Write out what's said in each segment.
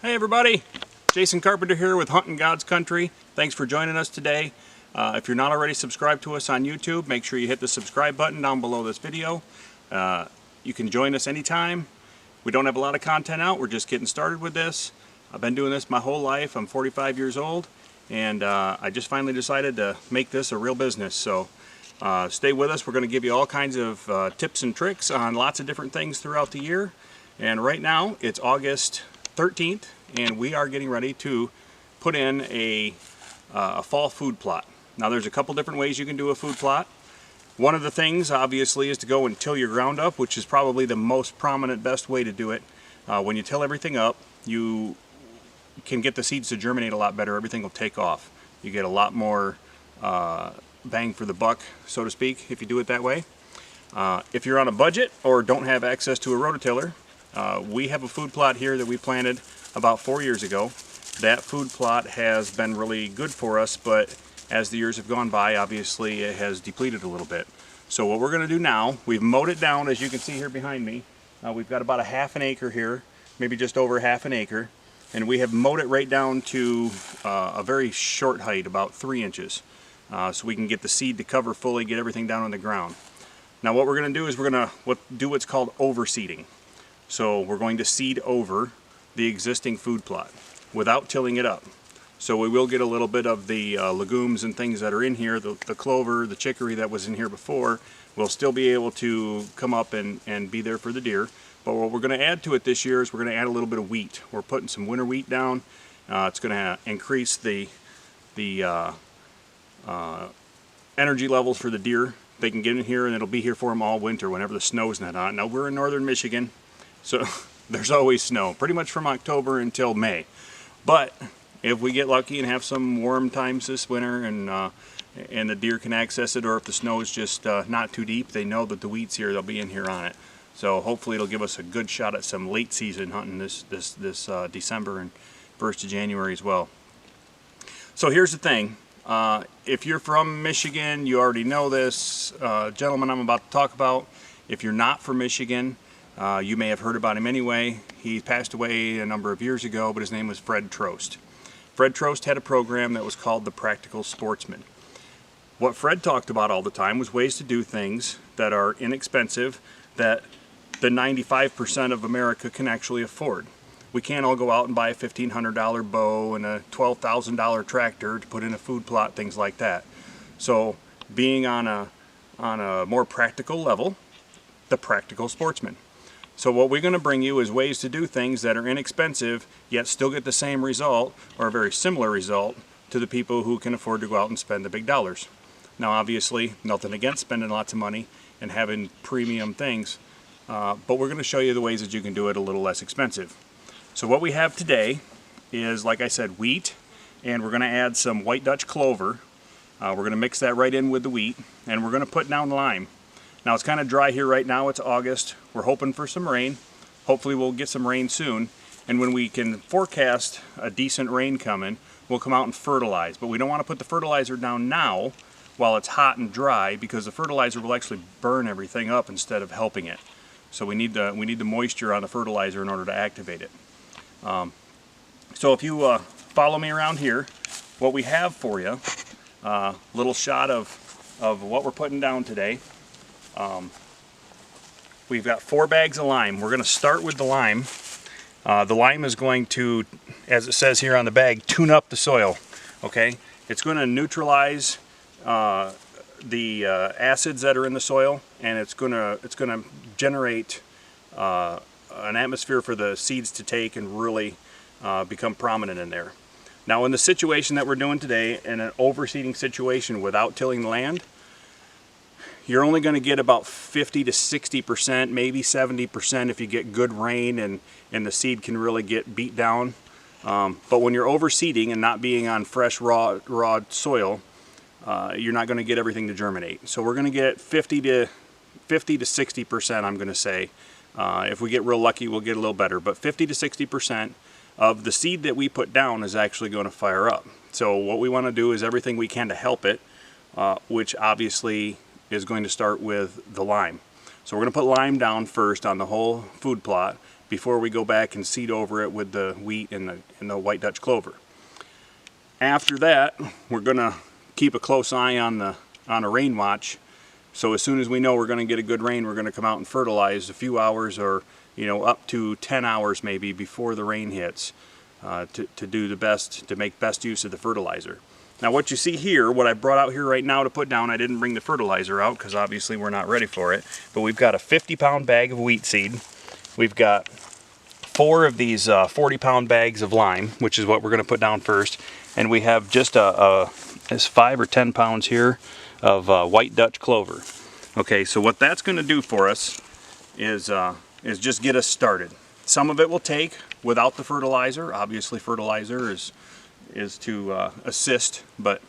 Hey everybody, Jason Carpenter here with Hunting God's Country. Thanks for joining us today. If you're not already subscribed to us on YouTube, make sure you hit the subscribe button down below this video. You can join us anytime. We don't have a lot of content out, we're just getting started with this. I've been doing this my whole life. I'm 45 years old, and I just finally decided to make this a real business. So stay with us. We're going to give you all kinds of tips and tricks on lots of different things throughout the year. And right now it's August 13th, and we are getting ready to put in a fall food plot. Now there's a couple different ways you can do a food plot. One of the things obviously is to go and till your ground up, which is probably the most prominent, best way to do it. When you till everything up, you can get the seeds to germinate a lot better. Everything will take off. You get a lot more bang for the buck, so to speak, if you do it that way. If you're on a budget or don't have access to a rototiller, we have a food plot here that we planted about 4 years ago. That food plot has been really good for us, but as the years have gone by, obviously it has depleted a little bit. So what we're going to do now, we've mowed it down, as you can see here behind me. We've got about a half an acre here, maybe just over half an acre, and we have mowed it right down to a very short height, about 3 inches, so we can get the seed to cover fully, get everything down on the ground. Now what we're going to do is we're going to do what's called overseeding. So we're going to seed over the existing food plot without tilling it up. So we will get a little bit of the legumes and things that are in here, the clover, the chicory that was in here before, will still be able to come up and be there for the deer. But what we're going to add to it this year is we're going to add a little bit of wheat. We're putting some winter wheat down. It's going to increase the energy levels for the deer. They can get in here and it'll be here for them all winter whenever the snow's not on. Now we're in northern Michigan, so there's always snow, pretty much from October until May. But if we get lucky and have some warm times this winter and the deer can access it, or if the snow is just not too deep, they know that the wheat's here, they'll be in here on it. So hopefully it'll give us a good shot at some late season hunting this December and 1st of January as well. So here's the thing. If you're from Michigan, you already know this gentleman I'm about to talk about. If you're not from Michigan, you may have heard about him anyway. He passed away a number of years ago, but his name was Fred Trost. Fred Trost had a program that was called The Practical Sportsman. What Fred talked about all the time was ways to do things that are inexpensive, that the 95% of America can actually afford. We can't all go out and buy a $1,500 bow and a $12,000 tractor to put in a food plot, things like that. So being on a more practical level, the Practical Sportsman. So what we're going to bring you is ways to do things that are inexpensive, yet still get the same result, or a very similar result, to the people who can afford to go out and spend the big dollars. Now obviously, nothing against spending lots of money and having premium things, but we're going to show you the ways that you can do it a little less expensive. So what we have today is, like I said, wheat, and we're going to add some white Dutch clover. We're going to mix that right in with the wheat, and we're going to put down lime. Now it's kind of dry here right now, it's August. We're hoping for some rain. Hopefully we'll get some rain soon. And when we can forecast a decent rain coming, we'll come out and fertilize. But we don't want to put the fertilizer down now while it's hot and dry, because the fertilizer will actually burn everything up instead of helping it. So we need the moisture on the fertilizer in order to activate it. So if you follow me around here, what we have for you, little shot of what we're putting down today. We've got 4 bags of lime. We're going to start with the lime. The lime is going to, as it says here on the bag, tune up the soil. Okay, it's going to neutralize the acids that are in the soil, and it's going to generate an atmosphere for the seeds to take and really become prominent in there. Now in the situation that we're doing today, in an overseeding situation without tilling the land, you're only going to get about 50 to 60%, maybe 70% if you get good rain and the seed can really get beat down. But when you're overseeding and not being on fresh raw soil, you're not going to get everything to germinate. So we're going to get 50 to 60%, I'm going to say. If we get real lucky, we'll get a little better. But 50 to 60% of the seed that we put down is actually going to fire up. So what we want to do is everything we can to help it, which obviously is going to start with the lime. So we're going to put lime down first on the whole food plot, before we go back and seed over it with the wheat and the white Dutch clover. After that, we're going to keep a close eye on a rain watch. So as soon as we know we're going to get a good rain, we're going to come out and fertilize a few hours, or up to 10 hours maybe before the rain hits, to do the best, to make best use of the fertilizer. Now what you see here, what I brought out here right now to put down, I didn't bring the fertilizer out because obviously we're not ready for it, but we've got a 50-pound bag of wheat seed. We've got 4 of these 40-pound bags of lime, which is what we're going to put down first, and we have just it's 5 or 10 pounds here of white Dutch clover. Okay, so what that's going to do for us is just get us started. Some of it will take without the fertilizer. Obviously fertilizer is to assist, but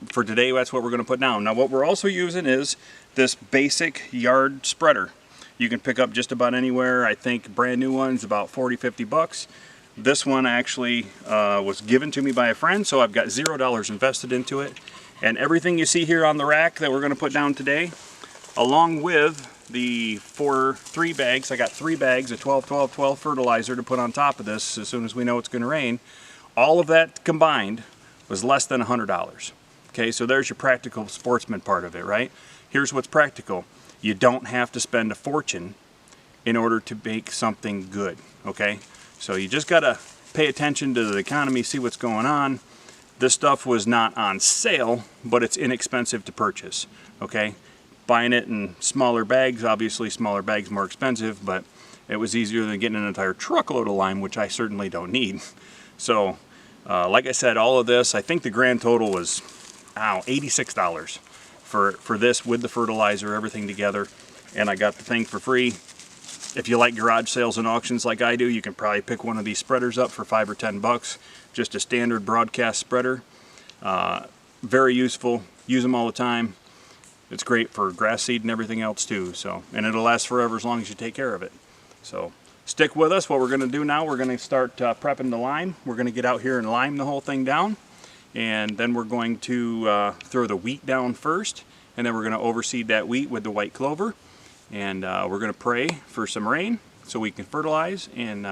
for today that's what we're going to put down. Now what we're also using is this basic yard spreader. You can pick up just about anywhere. I think brand new one's about 40-50 bucks. This one actually was given to me by a friend, so I've got $0 invested into it. And everything you see here on the rack that we're going to put down today, along with the 3 bags, I got 3 bags of 12-12-12 fertilizer to put on top of this as soon as we know it's going to rain. All of that combined was less than $100. Okay, so there's your practical sportsman part of it, right? Here's what's practical. You don't have to spend a fortune in order to make something good, okay? So you just got to pay attention to the economy, see what's going on. This stuff was not on sale, but it's inexpensive to purchase, okay? Buying it in smaller bags, obviously smaller bags more expensive, but it was easier than getting an entire truckload of lime, which I certainly don't need. So, like I said, all of this, I think the grand total was, $86 for this with the fertilizer, everything together, and I got the thing for free. If you like garage sales and auctions like I do, you can probably pick one of these spreaders up for 5 or 10 bucks. Just a standard broadcast spreader. Very useful. Use them all the time. It's great for grass seed and everything else too. So, and it'll last forever as long as you take care of it. So stick with us. What we're going to do now, we're going to start prepping the lime. We're going to get out here and lime the whole thing down. And then we're going to throw the wheat down first. And then we're going to overseed that wheat with the white clover. And we're going to pray for some rain so we can fertilize and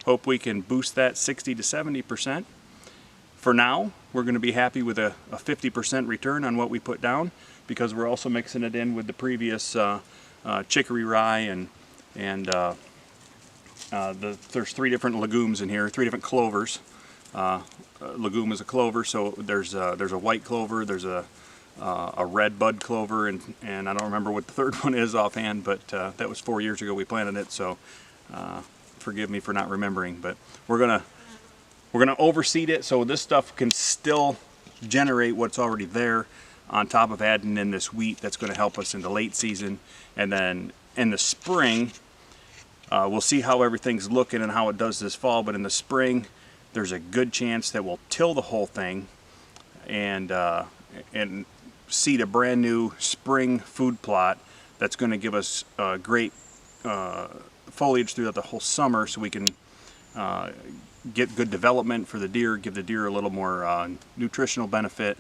hope we can boost that 60 to 70%. For now, we're going to be happy with a 50% return on what we put down, because we're also mixing it in with the previous chicory rye and there's 3 different legumes in here, 3 different clovers. Legume is a clover, so there's a white clover, there's a red bud clover, and I don't remember what the third one is offhand, but that was 4 years ago we planted it, so forgive me for not remembering. But we're gonna overseed it so this stuff can still generate what's already there, on top of adding in this wheat that's going to help us in the late season. And then in the spring, we'll see how everything's looking and how it does this fall, but in the spring there's a good chance that we'll till the whole thing and seed a brand new spring food plot that's going to give us great foliage throughout the whole summer, so we can get good development for the deer, give the deer a little more nutritional benefit,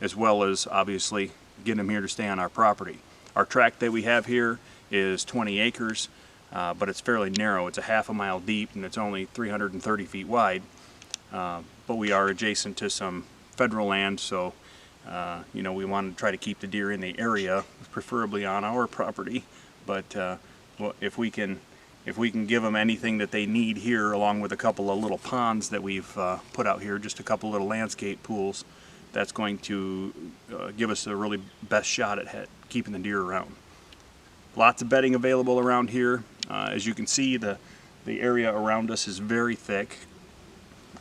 as well as obviously get them here to stay on our property. Our tract that we have here is 20 acres, but it's fairly narrow. It's a half a mile deep and it's only 330 feet wide, but we are adjacent to some federal land, so we want to try to keep the deer in the area, preferably on our property. But well, if we can give them anything that they need here, along with a couple of little ponds that we've put out here, just a couple little landscape pools, that's going to give us a really best shot at keeping the deer around. Lots of bedding available around here. As you can see, the area around us is very thick,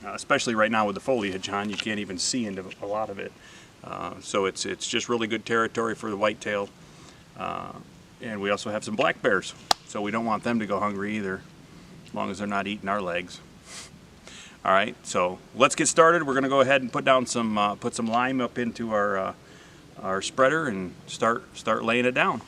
especially right now with the foliage on. You can't even see into a lot of it. So it's just really good territory for the whitetail. And we also have some black bears, so we don't want them to go hungry either, as long as they're not eating our legs. All right, so let's get started. We're going to go ahead and put down put some lime up into our spreader and start laying it down.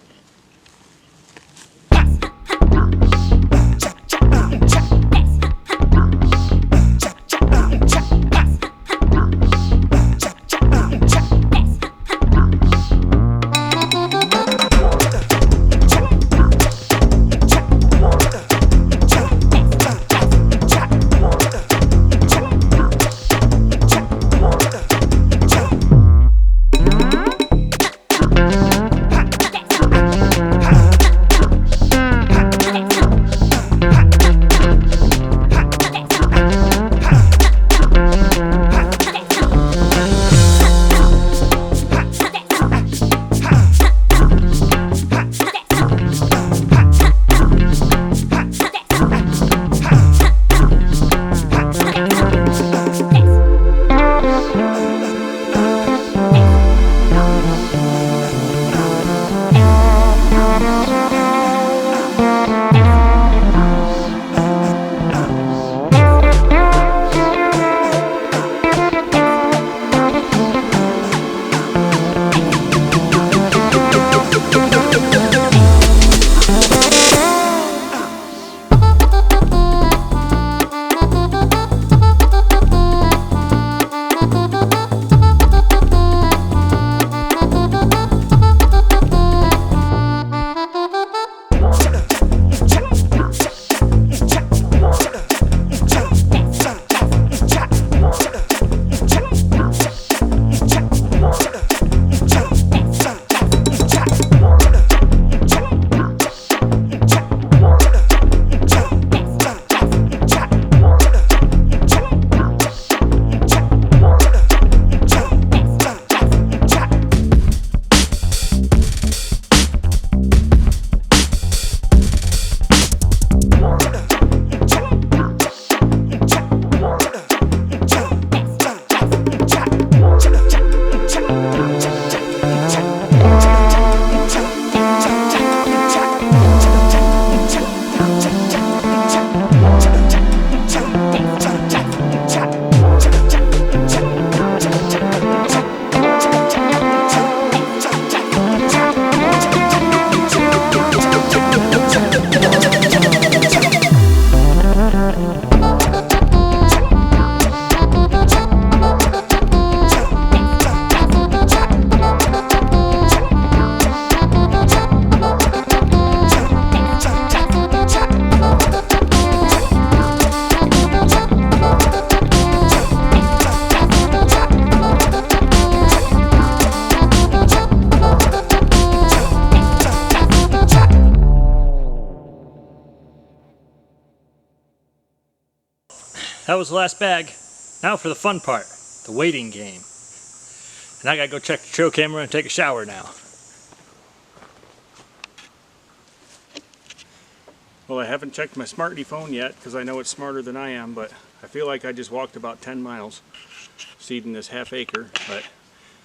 that was the last bag. Now for the fun part, the waiting game. And I gotta go check the trail camera and take a shower now. Well, I haven't checked my smarty phone yet because I know it's smarter than I am, but I feel like I just walked about 10 miles seeding this half acre. But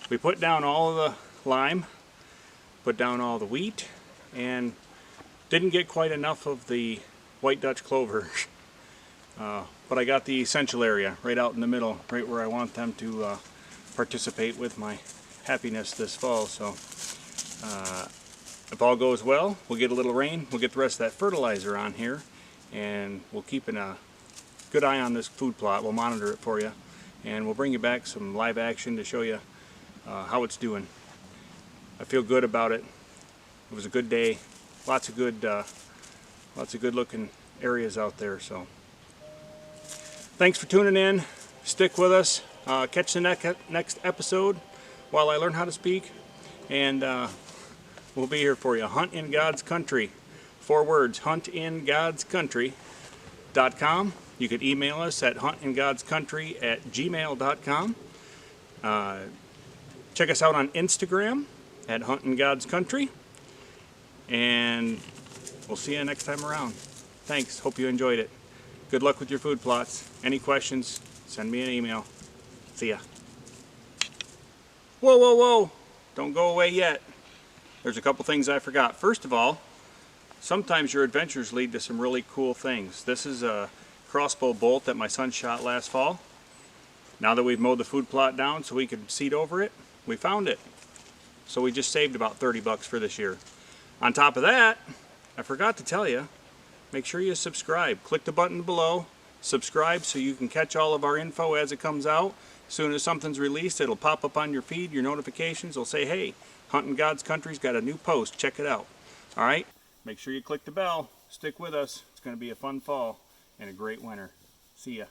we put down all of the lime, put down all the wheat, and didn't get quite enough of the white Dutch clover. But I got the essential area right out in the middle, right where I want them to participate with my happiness this fall. So if all goes well, we'll get a little rain, we'll get the rest of that fertilizer on here, and we'll keep a good eye on this food plot. We'll monitor it for you, and we'll bring you back some live action to show you how it's doing. I feel good about it. It was a good day. Lots of good looking areas out there. So thanks for tuning in. Stick with us. Catch the next episode while I learn how to speak, and we'll be here for you. Hunt in God's Country. 4 words, huntingodscountry.com. You could email us at huntingodscountry@gmail.com. Check us out on Instagram at huntingodscountry. And we'll see you next time around. Thanks. Hope you enjoyed it. Good luck with your food plots. Any questions, send me an email. See ya. Whoa, whoa, whoa. Don't go away yet. There's a couple things I forgot. First of all, sometimes your adventures lead to some really cool things. This is a crossbow bolt that my son shot last fall. Now that we've mowed the food plot down so we could seed over it, we found it. So we just saved about 30 bucks for this year. On top of that, I forgot to tell you, make sure you subscribe. Click the button below, subscribe so you can catch all of our info as it comes out. As soon as something's released, it'll pop up on your feed, your notifications will say, hey, Huntin' God's Country's got a new post, check it out. Alright, make sure you click the bell, stick with us, it's going to be a fun fall and a great winter. See ya.